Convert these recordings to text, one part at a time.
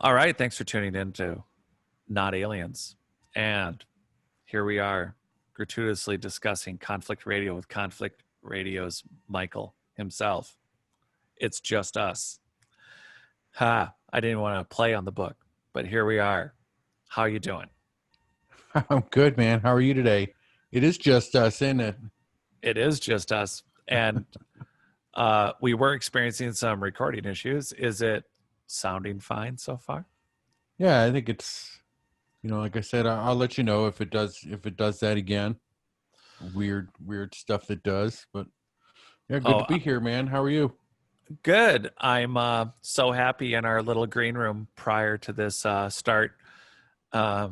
All right, thanks for tuning in to Not Aliens. And here we are, gratuitously discussing Conflict Radio with Conflict Radio's Michael himself. It's just us. Ha, I didn't want to play on the book, but here we are. How you doing? I'm good, man. How are you today? It is just us, isn't it? It is just us. And we were experiencing some recording issues. Is it sounding fine so far? Yeah, I think it's, like I said, I'll let you know if it does that again. Weird stuff that does, but yeah, good to Oh, be here, man. How are you? good. I'm so happy in our little green room prior to this start. Uh,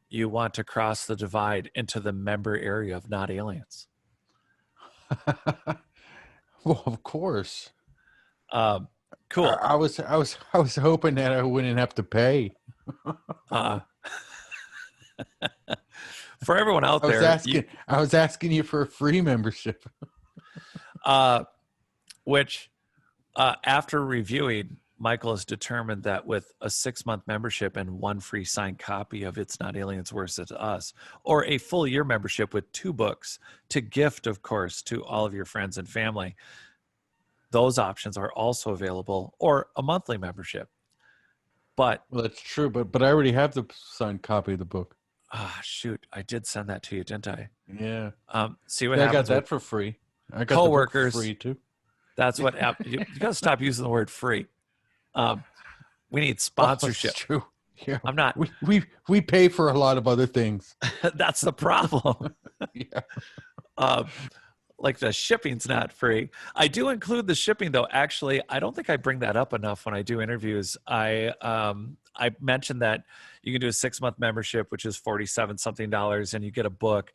you want to cross the divide into the member area of Not Aliens. Well, of course. Um, I, cool. I was I was I was hoping that I wouldn't have to pay. Uh, for everyone out I was there, asking you for a free membership. uh, which after reviewing, Michael has determined that with a 6-month membership and one free signed copy of It's Not Aliens Versus Us, or a full year membership with 2 books to gift, of course, to all of your friends and family, those options are also available, or a monthly membership. But Well, that's true, but I already have the signed copy of the book. shoot, I did send that to you, didn't I? Yeah, See what yeah, I got happens with that for free. I got the book for coworkers. free too. That's what you got to stop using the word free. We need Well, it's sponsorship. true. Yeah, I'm not. we pay for a lot of other things. That's the problem. Yeah. uh, like the shipping's not free. I do include the shipping though. Actually, I don't think I bring that up enough when I do interviews. I mentioned that you can do a 6-month membership, which is $47 something, and you get a book,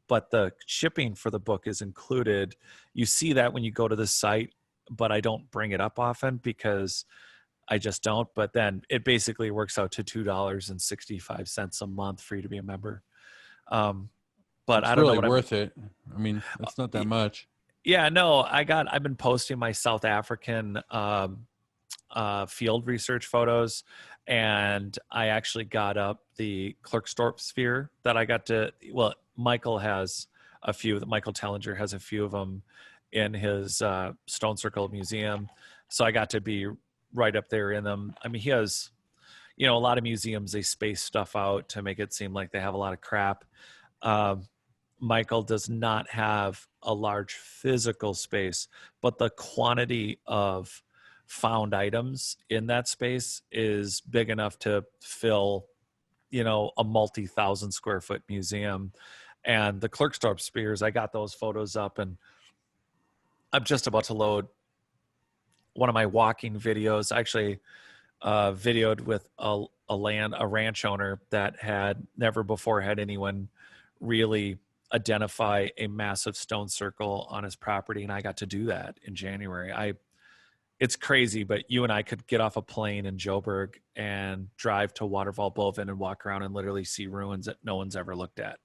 but the shipping for the book is included. You see that when you go to the site, but I don't bring it up often because I just don't. But then it basically works out to $2.65 a month for you to be a member. But I It's don't know really what I'm. worth it. I mean, it's not that much. Yeah, no, I've been posting my South African field research photos, and I actually got up the Klerksdorp sphere that I got to. Well, Michael has a few. Michael Tellinger has a few of them in his Stone Circle Museum, so I got to be right up there in them. I mean, he has, a lot of museums, they space stuff out to make it seem like they have a lot of crap. Um, Michael does not have a large physical space, but the quantity of found items in that space is big enough to fill, a multi-thousand square foot museum. And the Klerksdorp spears, I got those photos up, and I'm just about to load one of my walking videos. I actually videoed with a ranch owner that had never before had anyone really identify a massive stone circle on his property, and I got to do that in January. It's crazy, but you and I could get off a plane in Joburg and drive to Waterval Boven and walk around and literally see ruins that no one's ever looked at.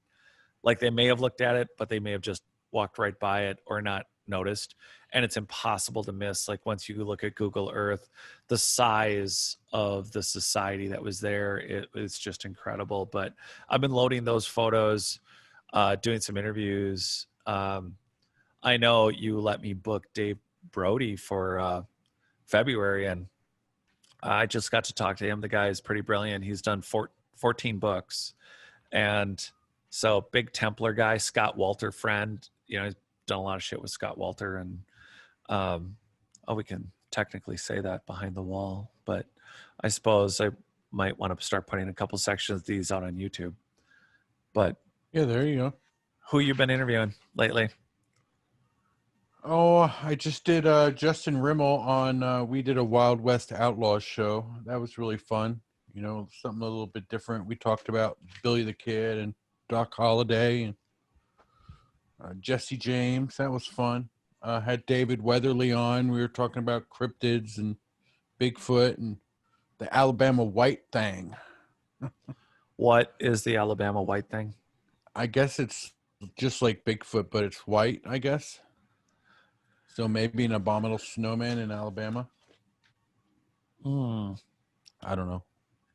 Like, they may have looked at it, but they may have just walked right by it or not noticed. And it's impossible to miss. Like, once you look at Google Earth, the size of the society that was there, it's just incredible. But I've been loading those photos, doing some interviews. I know you let me book Dave Brody for February, and I just got to talk to him. The guy is pretty brilliant. He's done 14 books. And so, big Templar guy, Scott Walter friend, he's done a lot of shit with Scott Walter. And we can technically say that behind the wall, but I suppose I might want to start putting a couple sections of these out on YouTube. But Yeah, there you go. who you been interviewing lately? Oh, I just did Justin Rimmel on we did a Wild West Outlaws show. That was really fun. Something a little bit different. We talked about Billy the Kid and Doc Holliday and Jesse James. That was fun. Had David Weatherly on. We were talking about cryptids and Bigfoot and the Alabama White Thing. What is the Alabama White Thing? I guess it's just like Bigfoot, but it's white, I guess. So maybe an abominable snowman in Alabama. I don't know.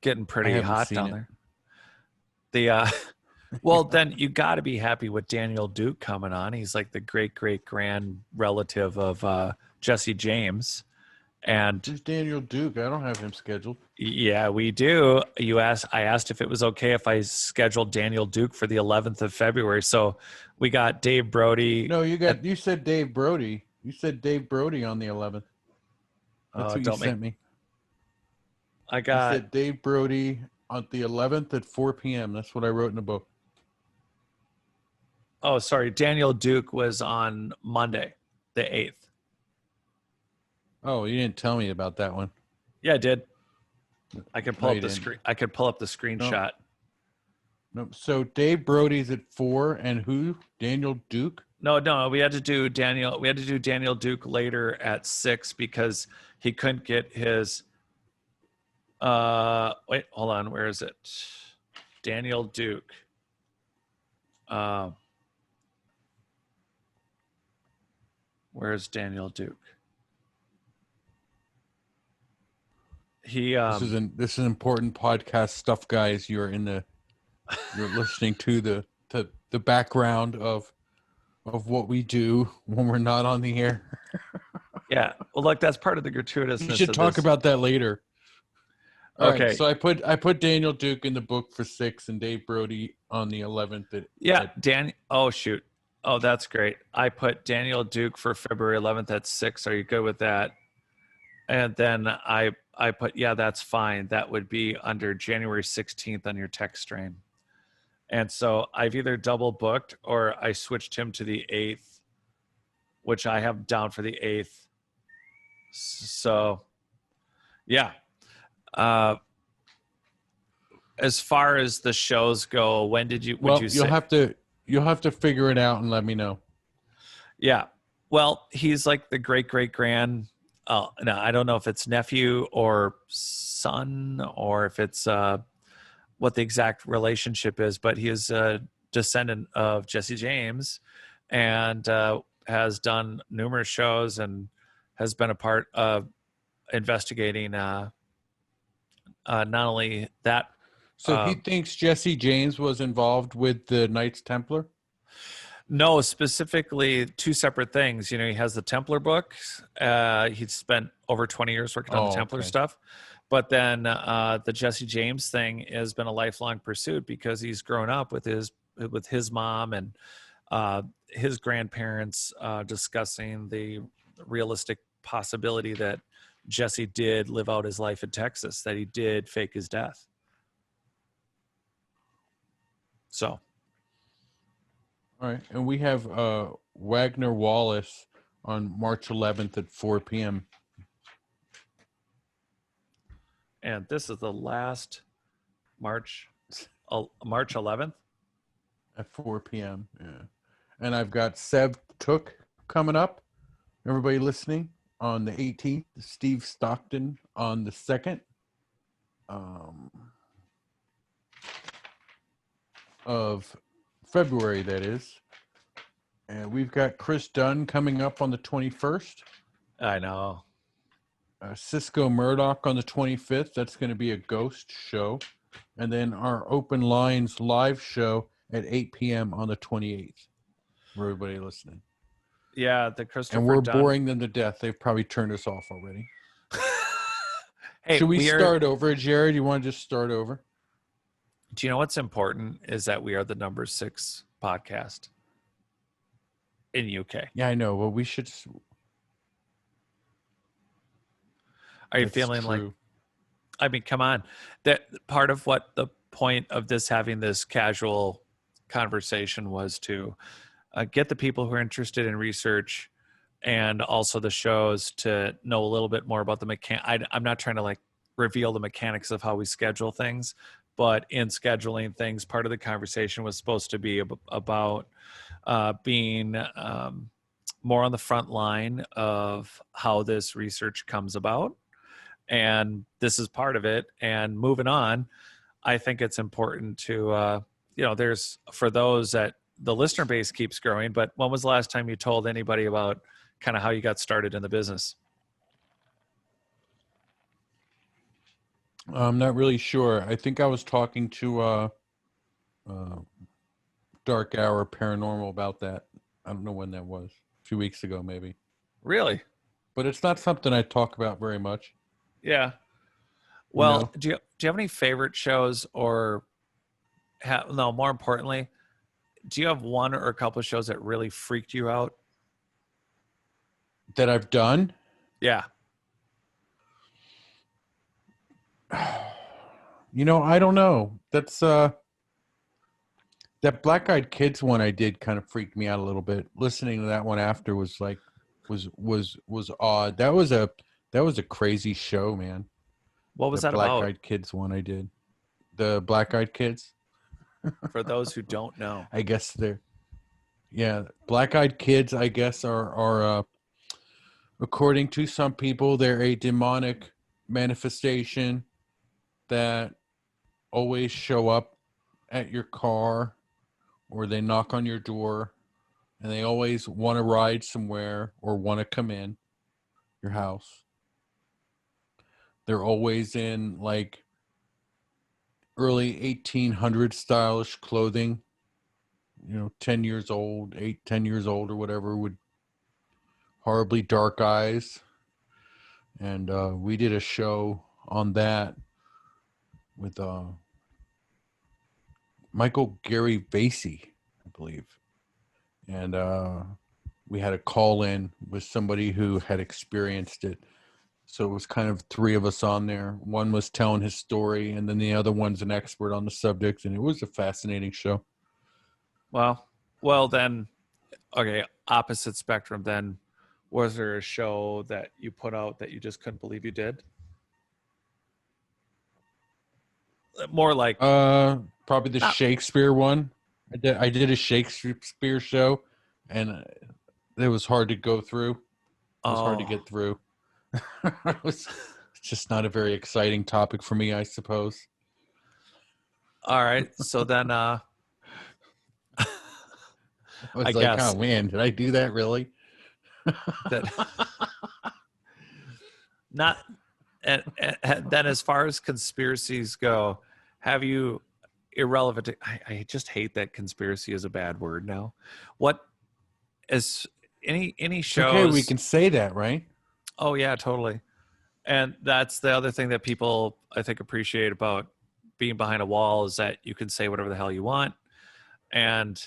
Getting I pretty haven't hot seen down it. there. The well, then you got to be happy with Daniel Duke coming on. He's like the great great grand relative of Jesse James, and Who's Daniel Duke? I don't have him scheduled. yeah, we do. I asked if it was okay if I scheduled Daniel Duke for the 11th of February. So we got Dave Brody. No, you said Dave Brody. You said Dave Brody on the 11th. That's what you Don't make. sent me. I You got. said Dave Brody on the 11th at 4 p.m. That's what I wrote in the book. Oh, sorry. Daniel Duke was on Monday, the 8th. Oh, you didn't tell me about that one. Yeah, I did. I could pull No, up you the didn't. screen. I could pull up the screenshot. No. So Dave Brody's at 4, and who? Daniel Duke? No. We had to do Daniel Duke later at 6 because he couldn't get his. Wait, hold on. Where is it? Daniel Duke. Where's Daniel Duke? He This is important podcast stuff, guys. You're listening to the background of what we do when we're not on the air. yeah. Well, look, that's part of the gratuitousness. We should of talk this. about that later. All Okay. right, so I put Daniel Duke in the book for 6 and Dave Brody on the 11th. Dan. Oh shoot. Oh, that's great. I put Daniel Duke for February 11th at 6. Are you good with that? And then I put, yeah, that's fine. That would be under January 16th on your text stream. And so I've either double booked or I switched him to the 8th, which I have down for the 8th. So, yeah. As far as the shows go, when did you? Well, you'll have to figure it out and let me know. Yeah. Well, he's like the great great grand. Oh no, I don't know if it's nephew or son or if it's what the exact relationship is, but he is a descendant of Jesse James and has done numerous shows and has been a part of investigating not only that. So he thinks Jesse James was involved with the Knights Templar? No, specifically two separate things. You know, he has the Templar book. He's spent over 20 years working on the Templar stuff. But then the Jesse James thing has been a lifelong pursuit because he's grown up with his mom and his grandparents discussing the realistic possibility that Jesse did live out his life in Texas, that he did fake his death. So. All right. And we have Wagner Wallace on March 11th at 4 p.m. And this is the last March 11th? At 4 p.m. Yeah. And I've got Seb Took coming up. Everybody listening on the 18th. Steve Stockton on the 2nd. Of February, that is. And we've got Chris Dunn coming up on the 21st. I know. Cisco Murdoch on the 25th. That's going to be a ghost show. And then our Open Lines live show at 8 p.m. on the 28th. For everybody listening. Yeah, the Christopher And we're Dunn. boring them to death. They've probably turned us off already. Hey, should we start over, Jared? You want to just start over? Do you know what's important is that we are the number 6 podcast in UK. Yeah, I know. Well, we should. Are you feeling like? I mean, come on. That part of what the point of this having this casual conversation was to get the people who are interested in research and also the shows to know a little bit more about the I'm not trying to like reveal the mechanics of how we schedule things, but in scheduling things, part of the conversation was supposed to be about being more on the front line of how this research comes about. And this is part of it. And moving on, I think it's important to, there's for those that the listener base keeps growing, but when was the last time you told anybody about kind of how you got started in the business? I'm not really sure. I think I was talking to uh, Dark Hour Paranormal about that. I don't know when that was. A few weeks ago, maybe. Really? But it's not something I talk about very much. Yeah. You Well, know, do you have any favorite shows, or no, more importantly, do you have one or a couple of shows that really freaked you out? that I've done. Yeah. I don't know. That Black Eyed Kids one I did kind of freaked me out a little bit. Listening to that one after was like was odd. That was a crazy show, man. What The was that Black about? Eyed Kids one I did. The Black Eyed Kids. For those who don't know. I guess they're yeah, Black Eyed Kids. I guess are according to some people they're a demonic manifestation that always show up at your car or they knock on your door and they always want to ride somewhere or want to come in your house. They're always in like early 1800 stylish clothing, 10 years old, 8, 10 years old or whatever, with horribly dark eyes. And we did a show on that with Michael Gary Vasey, I believe. And we had a call in with somebody who had experienced it. So it was kind of three of us on there. One was telling his story, and then the other one's an expert on the subject. And it was a fascinating show. Well, then, okay, opposite spectrum. Then, was there a show that you put out that you just couldn't believe you did? More like, Probably the not, Shakespeare one. I did a Shakespeare show, and it was hard to go through. It was hard to oh, get through. It's just not a very exciting topic for me, I suppose. all right. So then, I I was like, oh guess man, did I do that really? that not, and then as far as conspiracies go, have you irrelevant? I just hate that conspiracy is a bad word now. What is any It's okay, we shows? can say that, right? Oh yeah, totally. And that's the other thing that people I think appreciate about being behind a wall is that you can say whatever the hell you want. And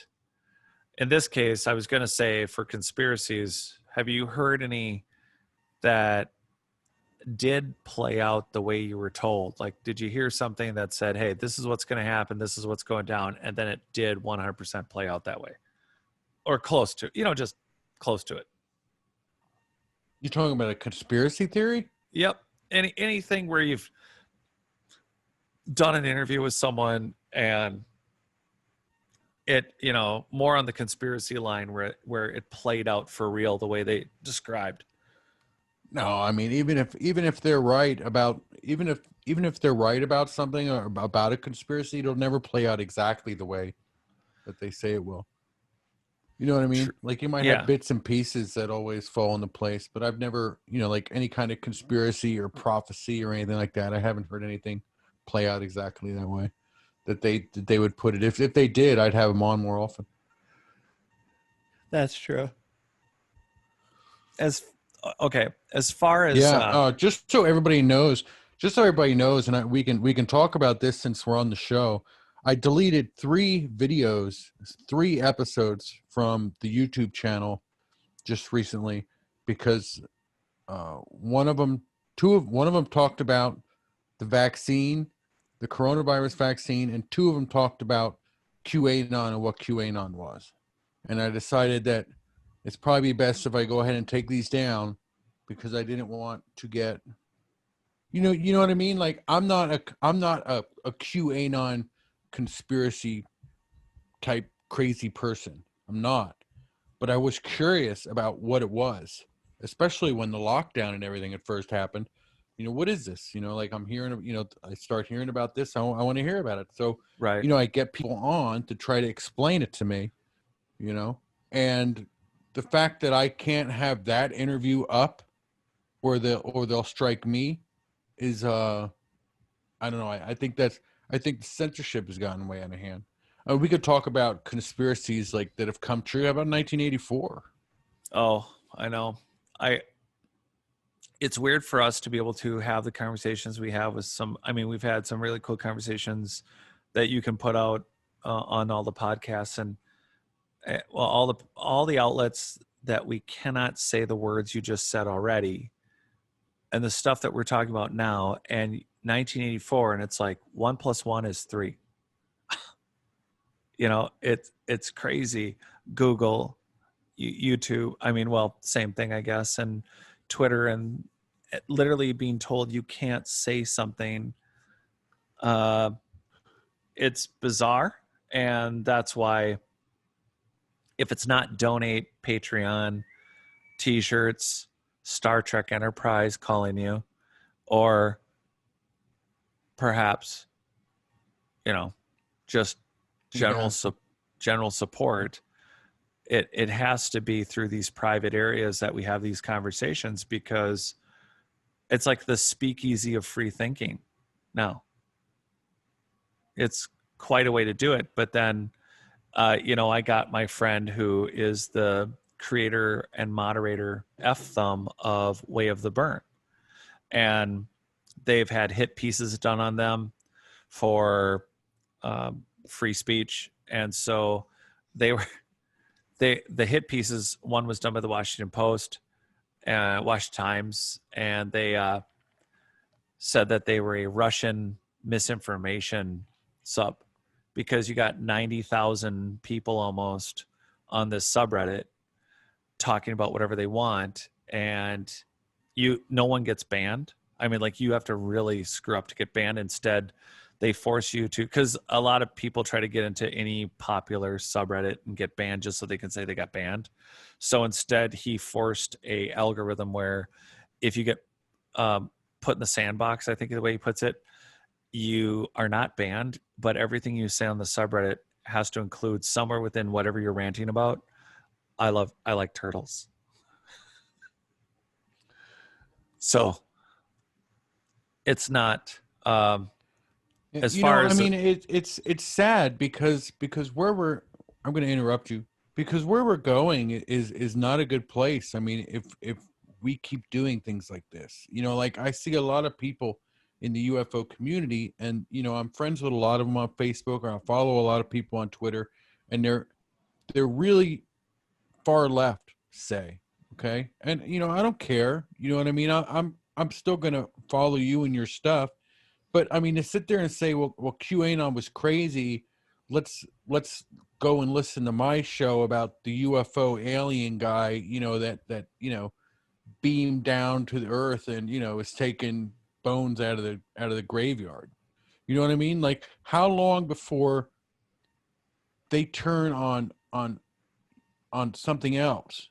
in this case, I was going to say for conspiracies, have you heard any that did play out the way you were told? Like, did you hear something that said, hey, this is what's going to happen, this is what's going down, and then it did 100% play out that way or close to, just close to it? You're talking about a conspiracy theory? Yep. Anything where you've done an interview with someone and it, more on the conspiracy line where it played out for real the way they described. No, I mean even if they're right about even if they're right about something or about a conspiracy, it'll never play out exactly the way that they say it will. You know what I mean? Like you might have Yeah, bits and pieces that always fall into place, but I've never, like any kind of conspiracy or prophecy or anything like that. I haven't heard anything play out exactly that way that they would put it. If they did, I'd have them on more often. that's true. As okay, as far as Yeah, just so everybody knows, and we can talk about this since we're on the show. I deleted 3 videos, 3 episodes from the YouTube channel just recently because one of them talked about the vaccine, the coronavirus vaccine, and 2 of them talked about QAnon and what QAnon was. And I decided that it's probably best if I go ahead and take these down because I didn't want to get you know what I mean? Like I'm not a QAnon conspiracy type crazy person. I'm not. But I was curious about what it was, especially when the lockdown and everything at first happened. What is this? Like I'm hearing, I start hearing about this. I want to hear about it. So, right. I get people on to try to explain it to me, you know, and the fact that I can't have that interview up or they'll strike me is I don't know. I think censorship has gotten way out of hand. We could talk about conspiracies like that have come true. How about 1984? Oh, I know. I It's weird for us to be able to have the conversations we have with some. I mean, we've had some really cool conversations that you can put out on all the podcasts and well, all the outlets that we cannot say the words you just said already, and the stuff that we're talking about now, and 1984, and it's like 1 + 1 is 3. It's crazy. Google, YouTube. I mean, well, same thing, I guess, and Twitter, and literally being told you can't say something. Uh, it's bizarre, and that's why if it's not donate, Patreon, T-shirts, Star Trek Enterprise calling you, or perhaps just general Yeah. general support. It has to be through these private areas that we have these conversations, because it's like the speakeasy of free thinking. Now, it's quite a way to do it, but then I got my friend who is the creator and moderator F Thumb of Way of the Burn, and they've had hit pieces done on them for free speech, and so they were the hit pieces. One was done by the Washington Post, Washington Times, and they said that they were a Russian misinformation sub, because you got 90,000 people almost on this subreddit talking about whatever they want, and no one gets banned. I mean, like, you have to really screw up to get banned. Instead, they force you to, because a lot of people try to get into any popular subreddit and get banned just so they can say they got banned. So instead, he forced a algorithm where if you get put in the sandbox, I think is the way he puts it, you are not banned, but everything you say on the subreddit has to include somewhere within whatever you're ranting about. I like turtles. So it's not as far I as mean, it's sad because where we're, I'm going to interrupt you, because where we're going is not a good place. I mean, if we keep doing things like this, like I see a lot of people in the UFO community, and I'm friends with a lot of them on Facebook, or I follow a lot of people on Twitter, and they're really far left, say, okay, and I don't care, you know what I mean. I'm still going to follow you and your stuff, but I mean, to sit there and say, well, QAnon was crazy. Let's go and listen to my show about the UFO alien guy, that beamed down to the earth and is taking bones out of the graveyard. You know what I mean? Like, how long before they turn on something else?